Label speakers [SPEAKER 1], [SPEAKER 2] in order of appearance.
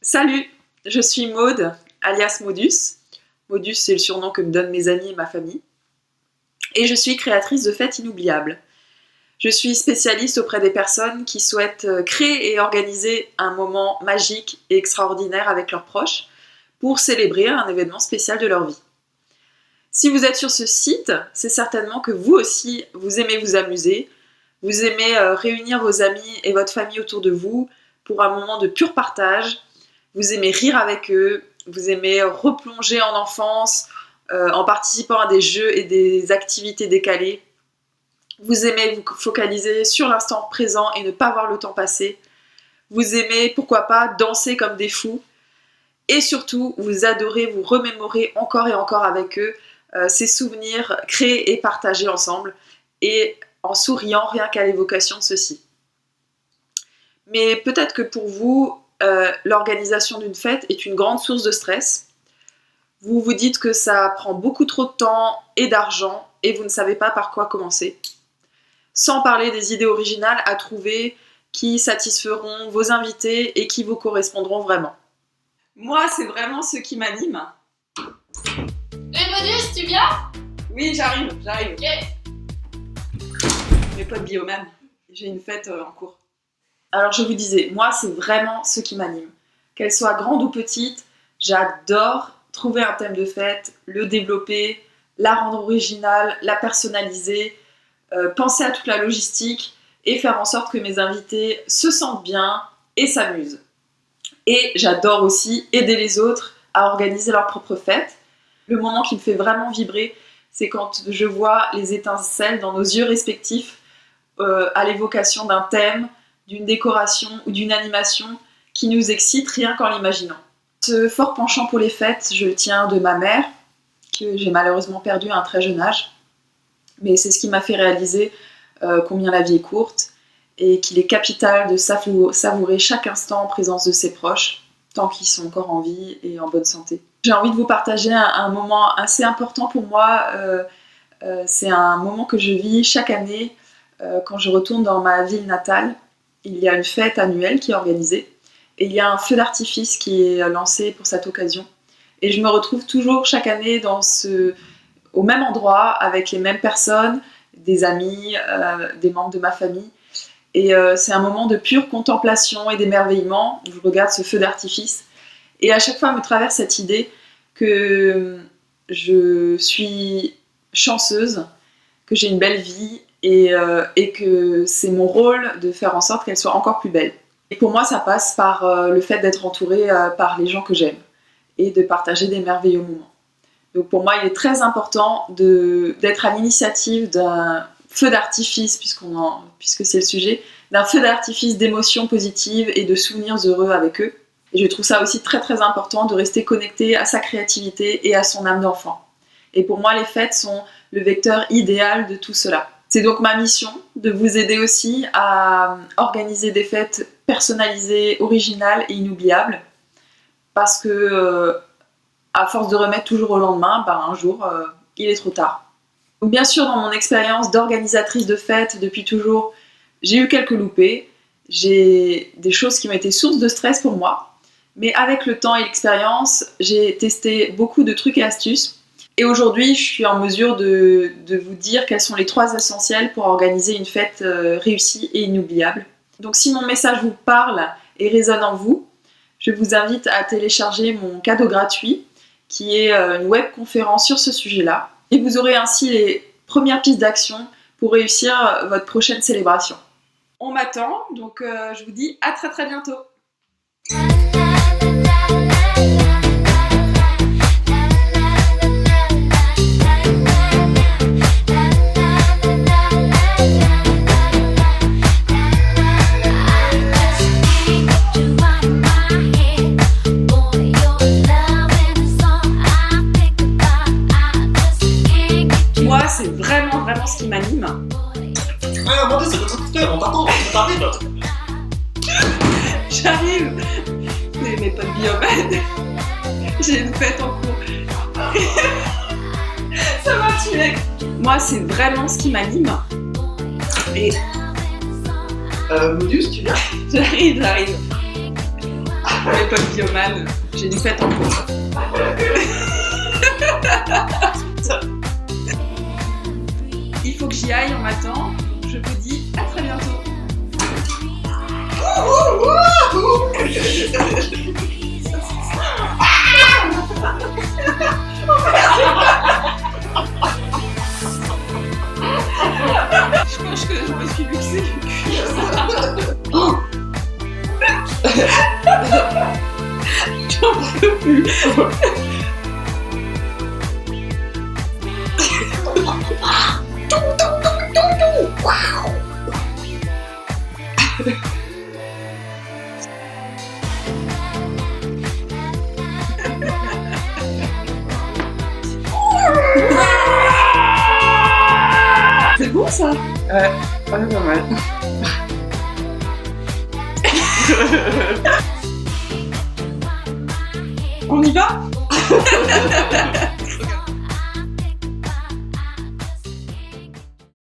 [SPEAKER 1] Salut, je suis Maude, alias Modus. Modus, c'est le surnom que me donnent mes amis et ma famille. Et je suis créatrice de fêtes inoubliables. Je suis spécialiste auprès des personnes qui souhaitent créer et organiser un moment magique et extraordinaire avec leurs proches pour célébrer un événement spécial de leur vie. Si vous êtes sur ce site, c'est certainement que vous aussi, vous aimez vous amuser, vous aimez réunir vos amis et votre famille autour de vous pour un moment de pur partage. Vous aimez rire avec eux, vous aimez replonger en enfance en participant à des jeux et des activités décalées. Vous aimez vous focaliser sur l'instant présent et ne pas voir le temps passer. Vous aimez, pourquoi pas, danser comme des fous. Et surtout, vous adorez vous remémorer encore et encore avec eux ces souvenirs créés et partagés ensemble et en souriant rien qu'à l'évocation de ceci. Mais peut-être que pour vous, l'organisation d'une fête est une grande source de stress. Vous vous dites que ça prend beaucoup trop de temps et d'argent et vous ne savez pas par quoi commencer. Sans parler des idées originales à trouver qui satisferont vos invités et qui vous correspondront vraiment. Moi, c'est vraiment ce qui m'anime.
[SPEAKER 2] Modus, tu viens?
[SPEAKER 1] Oui, j'arrive.
[SPEAKER 2] Ok.
[SPEAKER 1] Mais pas de biomène. J'ai une fête en cours. Alors je vous disais, moi c'est vraiment ce qui m'anime. Qu'elle soit grande ou petite, j'adore trouver un thème de fête, le développer, la rendre originale, la personnaliser, penser à toute la logistique et faire en sorte que mes invités se sentent bien et s'amusent. Et j'adore aussi aider les autres à organiser leur propre fête. Le moment qui me fait vraiment vibrer, c'est quand je vois les étincelles dans nos yeux respectifs à l'évocation d'un thème, d'une décoration ou d'une animation qui nous excite rien qu'en l'imaginant. Ce fort penchant pour les fêtes, je le tiens de ma mère, que j'ai malheureusement perdue à un très jeune âge. Mais c'est ce qui m'a fait réaliser combien la vie est courte et qu'il est capital de savourer chaque instant en présence de ses proches, tant qu'ils sont encore en vie et en bonne santé. J'ai envie de vous partager un moment assez important pour moi. C'est un moment que je vis chaque année quand je retourne dans ma ville natale. Il y a une fête annuelle qui est organisée et il y a un feu d'artifice qui est lancé pour cette occasion. Et je me retrouve toujours chaque année au même endroit avec les mêmes personnes, des amis, des membres de ma famille. Et c'est un moment de pure contemplation et d'émerveillement où je regarde ce feu d'artifice. Et à chaque fois me traverse cette idée que je suis chanceuse, que j'ai une belle vie et que c'est mon rôle de faire en sorte qu'elle soit encore plus belle. Et pour moi, ça passe par le fait d'être entourée par les gens que j'aime et de partager des merveilleux moments. Donc pour moi, il est très important d'être à l'initiative d'un feu d'artifice, puisque c'est le sujet, d'un feu d'artifice d'émotions positives et de souvenirs heureux avec eux. Et je trouve ça aussi très très important de rester connecté à sa créativité et à son âme d'enfant. Et pour moi, les fêtes sont le vecteur idéal de tout cela. C'est donc ma mission de vous aider aussi à organiser des fêtes personnalisées, originales et inoubliables. Parce que, à force de remettre toujours au lendemain, un jour, il est trop tard. Donc bien sûr, dans mon expérience d'organisatrice de fêtes depuis toujours, j'ai eu quelques loupés. J'ai des choses qui ont été source de stress pour moi. Mais avec le temps et l'expérience, j'ai testé beaucoup de trucs et astuces. Et aujourd'hui, je suis en mesure de vous dire quels sont les 3 essentiels pour organiser une fête réussie et inoubliable. Donc si mon message vous parle et résonne en vous, je vous invite à télécharger mon cadeau gratuit, qui est une webconférence sur ce sujet-là. Et vous aurez ainsi les premières pistes d'action pour réussir votre prochaine célébration. On m'attend, donc je vous dis à très très bientôt. Moi, c'est vraiment ce qui m'anime.
[SPEAKER 3] Ah, mon Dieu, c'est votre secteur, on t'attend, t'arrives.
[SPEAKER 1] J'arrive. Mais pas de biomède. J'ai une fête en cours. Ça m'a tué. Moi, c'est vraiment ce qui m'anime. Et
[SPEAKER 3] Modus, tu viens?
[SPEAKER 1] j'arrive. mes potes biomanes, j'ai une fête en cours. Il faut que j'y aille, on m'attend. Je vous dis à très bientôt. Je pense que je me suis luxée le cul. J'en peux plus. C'est bon ça?
[SPEAKER 2] Ouais, pas mal.
[SPEAKER 1] On y va?